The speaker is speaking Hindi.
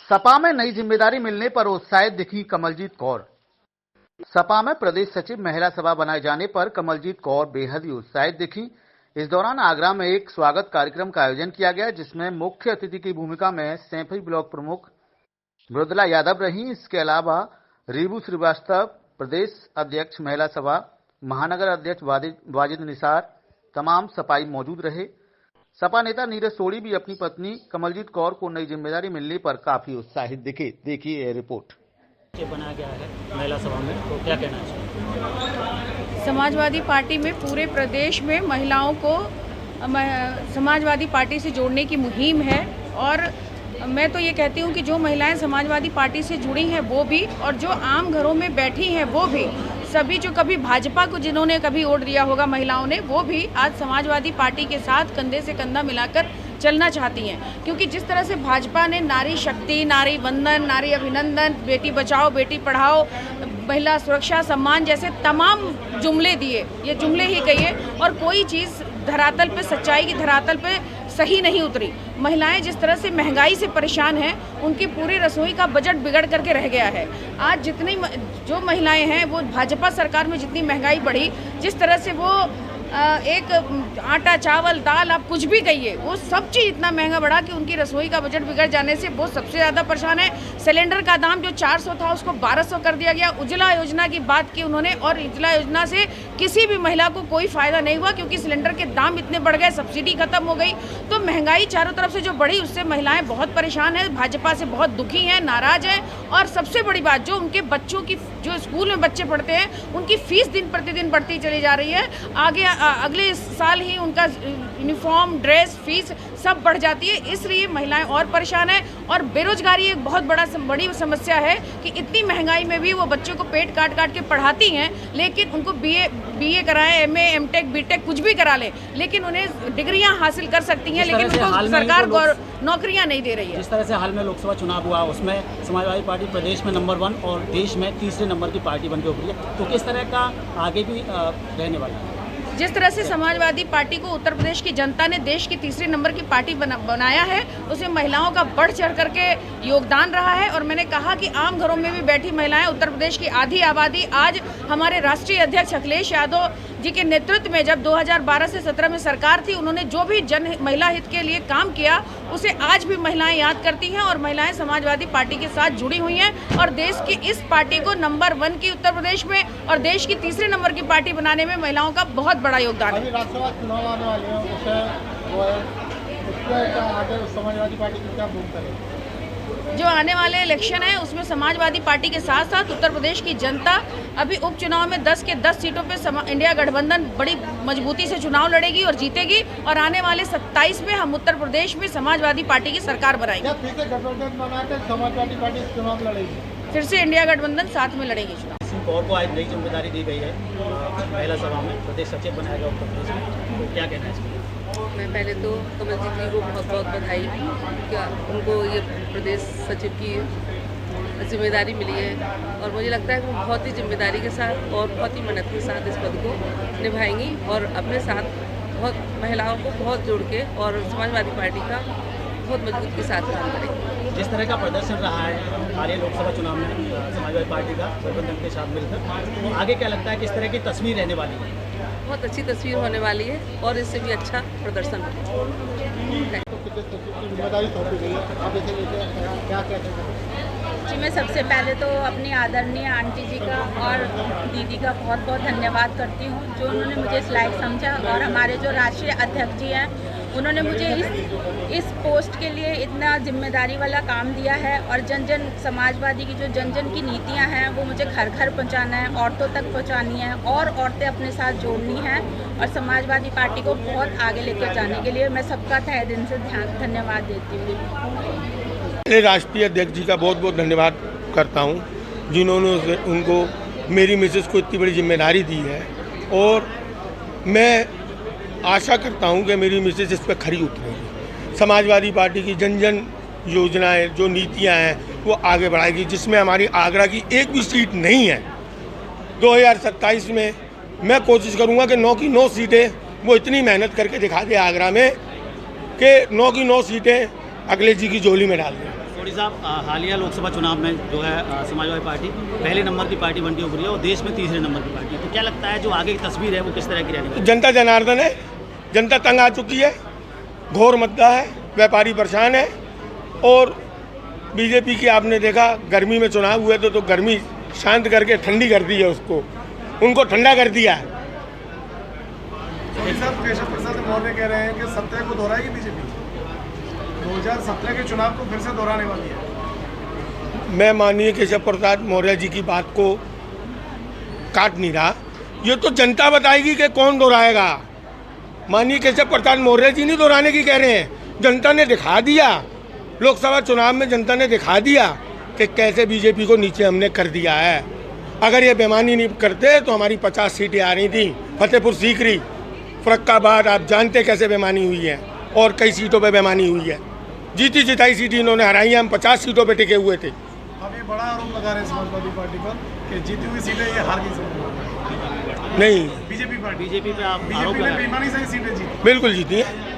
सपा में नई जिम्मेदारी मिलने पर उत्साहित दिखी कमलजीत कौर। सपा में प्रदेश सचिव महिला सभा बनाए जाने पर कमलजीत कौर बेहद ही उत्साहित दिखी। इस दौरान आगरा में एक स्वागत कार्यक्रम का आयोजन किया गया, जिसमें मुख्य अतिथि की भूमिका में सैफई ब्लॉक प्रमुख मृदुला यादव रही। इसके अलावा रीबू श्रीवास्तव, प्रदेश अध्यक्ष महिला सभा, महानगर अध्यक्ष वाजिद निसार, तमाम सपाई मौजूद रहे। सपा नेता नीरज सोढ़ी भी अपनी पत्नी कमलजीत कौर को नई जिम्मेदारी मिलने पर काफी उत्साहित दिखे। देखिए ये रिपोर्ट। बनाया गया है महिला सभा में, तो क्या कहना चाहिए? समाजवादी पार्टी में पूरे प्रदेश में महिलाओं को समाजवादी पार्टी से जोड़ने की मुहिम है और मैं तो ये कहती हूँ कि जो महिलाएं समाजवादी पार्टी से जुड़ी हैं वो भी, और जो आम घरों में बैठी हैं वो भी, सभी जो कभी भाजपा को जिन्होंने कभी वोट दिया होगा महिलाओं ने, वो भी आज समाजवादी पार्टी के साथ कंधे से कंधा मिलाकर चलना चाहती हैं। क्योंकि जिस तरह से भाजपा ने नारी शक्ति, नारी वंदन, नारी अभिनंदन, बेटी बचाओ बेटी पढ़ाओ, महिला सुरक्षा सम्मान जैसे तमाम जुमले दिए, ये जुमले ही कहिए, और कोई चीज़ धरातल पे, सच्चाई की धरातल पे सही नहीं उतरी। महिलाएं जिस तरह से महंगाई से परेशान हैं, उनकी पूरी रसोई का बजट बिगड़ करके रह गया है। आज जितनी जो महिलाएं हैं वो भाजपा सरकार में जितनी महंगाई बढ़ी, जिस तरह से वो एक आटा चावल दाल आप कुछ भी कहिए, वो सब चीज़ इतना महंगा बढ़ा कि उनकी रसोई का बजट बिगड़ जाने से वो सबसे ज़्यादा परेशान है। सिलेंडर का दाम जो 400 था उसको 1200 कर दिया गया। उज्ज्वला योजना की बात की उन्होंने, और उज्ज्वला योजना से किसी भी महिला को कोई फ़ायदा नहीं हुआ, क्योंकि सिलेंडर के दाम इतने बढ़ गए, सब्सिडी खत्म हो गई। तो महंगाई चारों तरफ से जो बढ़ी, उससे महिलाएँ बहुत परेशान हैं, भाजपा से बहुत दुखी हैं, नाराज़ हैं। और सबसे बड़ी बात, जो उनके बच्चों की, जो स्कूल में बच्चे पढ़ते हैं, उनकी फीस दिन प्रतिदिन बढ़ती चली जा रही है। अगले साल ही उनका यूनिफॉर्म, ड्रेस, फीस सब बढ़ जाती है। इसलिए महिलाएं और परेशान हैं। और बेरोजगारी एक बहुत बड़ी समस्या है कि इतनी महंगाई में भी वो बच्चों को पेट काट काट के पढ़ाती हैं, लेकिन उनको बीए कराएं, एमए, एमटेक, बीटेक कुछ भी करा लें, लेकिन उन्हें डिग्रियां हासिल कर सकती हैं, लेकिन उनको सरकार नौकरियां नहीं दे रही है। जिस तरह से हाल में लोकसभा चुनाव हुआ, उसमें समाजवादी पार्टी प्रदेश में नंबर 1 और देश में तीसरे नंबर की पार्टी बनकर उभरी है, तो किस तरह का आगे भी रहने वाला है? जिस तरह से समाजवादी पार्टी को उत्तर प्रदेश की जनता ने देश की तीसरे नंबर की पार्टी बनाया है, उसमें महिलाओं का बढ़ चढ़ करके योगदान रहा है। और मैंने कहा कि आम घरों में भी बैठी महिलाएं, उत्तर प्रदेश की आधी आबादी आज हमारे राष्ट्रीय अध्यक्ष अखिलेश यादव जी के नेतृत्व में, जब 2012 से 17 में सरकार थी, उन्होंने जो भी महिला हित के लिए काम किया, उसे आज भी महिलाएं याद करती हैं और महिलाएं समाजवादी पार्टी के साथ जुड़ी हुई हैं। और देश की इस पार्टी को नंबर 1 की उत्तर प्रदेश में और देश की तीसरे नंबर की पार्टी बनाने में महिलाओं का बहुत बड़ा योगदान है। राज्यसभा चुनाव आने वाले हैं, उससे समाजवादी पार्टी की क्या भूमिका है? जो आने वाले इलेक्शन है उसमें समाजवादी पार्टी के साथ साथ उत्तर प्रदेश की जनता अभी उपचुनाव में 10 के 10 सीटों पे इंडिया गठबंधन बड़ी मजबूती से चुनाव लड़ेगी और जीतेगी। और आने वाले 27 में हम उत्तर प्रदेश में समाजवादी पार्टी की सरकार बनाएंगे। फिर से गठबंधन बनाकर समाजवादी पार्टी चुनाव लड़ेगी, फिर से इंडिया गठबंधन साथ में लड़ेगी चुनाव। कौर को आज नई जिम्मेदारी दी गई है महिला सभा में, प्रदेश सचिव बनाया गया उत्तर प्रदेश में, तो क्या कहना है इसमें? मैं पहले तो कमलजीत जी को बहुत बहुत बधाई, क्या उनको ये प्रदेश सचिव की जिम्मेदारी मिली है। और मुझे लगता है कि वो बहुत ही जिम्मेदारी के साथ और बहुत ही मेहनत के साथ इस पद को निभाएंगी और अपने साथ बहुत महिलाओं को बहुत जोड़ के और समाजवादी पार्टी का बहुत मजबूत के साथ काम करेंगे। जिस तरह का प्रदर्शन रहा है हालिया लोकसभा चुनाव में समाजवादी पार्टी का गठबंधन के साथ मिलकर, तो आगे क्या लगता है किस तरह की तस्वीर रहने वाली है? बहुत अच्छी तस्वीर होने वाली है और इससे भी अच्छा प्रदर्शन होगा। जी, मैं सबसे पहले तो अपनी आदरणीय आंटी जी का और दीदी का बहुत बहुत धन्यवाद करती हूँ, जो उन्होंने मुझे इस लायक समझा। और हमारे जो राष्ट्रीय अध्यक्ष जी हैं, उन्होंने मुझे इस पोस्ट के लिए इतना जिम्मेदारी वाला काम दिया है। और जन जन समाजवादी की जो जन जन की नीतियां हैं, वो मुझे घर घर पहुंचाना है, औरतों तक पहुंचानी है और औरतें अपने साथ जोड़नी हैं और समाजवादी पार्टी को बहुत आगे लेकर जाने के लिए मैं सबका तहे दिल से धन्यवाद देती हूँ। राष्ट्रीय अध्यक्ष जी का बहुत बहुत धन्यवाद करता हूँ, जिन्होंने उनको मेरी मिसेस को इतनी बड़ी जिम्मेदारी दी है। और मैं आशा करता हूं कि मेरी मिसेज इस पर खरी उतरेगी। समाजवादी पार्टी की जन जन योजनाएं, जो नीतियां हैं, वो आगे बढ़ाएगी, जिसमें हमारी आगरा की एक भी सीट नहीं है। 2027 में मैं कोशिश करूंगा कि 9 की 9 सीटें वो इतनी मेहनत करके दिखा दे आगरा में कि 9 की 9 सीटें अखिलेश जी की झोली में डाल दें। मोदी साहब, हालिया लोकसभा चुनाव में जो है समाजवादी पार्टी पहले नंबर की पार्टी बनती उभरी है और देश में तीसरे नंबर की पार्टी है। तो क्या लगता है जो आगे की तस्वीर है वो किस तरह की रहने वाली है? जनता जनार्दन है, जनता तंग आ चुकी है, घोर मुद्दा है, व्यापारी परेशान है। और बीजेपी की आपने देखा गर्मी में चुनाव हुए तो गर्मी शांत करके ठंडी कर दी है, उसको उनको ठंडा कर दिया है। केशव प्रसाद मौर्य कह रहे हैं कि 17 को दोहराएगी बीजेपी, 2017 के चुनाव को फिर से दोहराने वाली है। मैं माननीय केशव प्रसाद मौर्य जी की बात को काट नहीं रहा, ये तो जनता बताएगी कि कौन दोहराएगा। माननीय केशव प्रसाद मौर्य जी नहीं दोहराने की कह रहे हैं, जनता ने दिखा दिया, लोकसभा चुनाव में जनता ने दिखा दिया कि कैसे बीजेपी को नीचे हमने कर दिया है। अगर ये बेईमानी नहीं करते तो हमारी 50 सीटें आ रही थी, फतेहपुर सीकरी, फरक्काबाद, आप जानते कैसे बेईमानी हुई है और कई सीटों पे बेईमानी हुई है। जीती जिताई सीटें इन्होंने हराई हैं, हम 50 सीटों पे टिके हुए थे। अब ये बड़ा आरोप लगा रहे हैं समाजवादी पार्टी पर कि जीती हुई सीटें ये हार गई। नहीं, बीजेपी बीजेपी पे आप आरोप ने लगा रहे हैं। बेईमानी से ही सीटें जीती। बिल्कुल जीती हैं।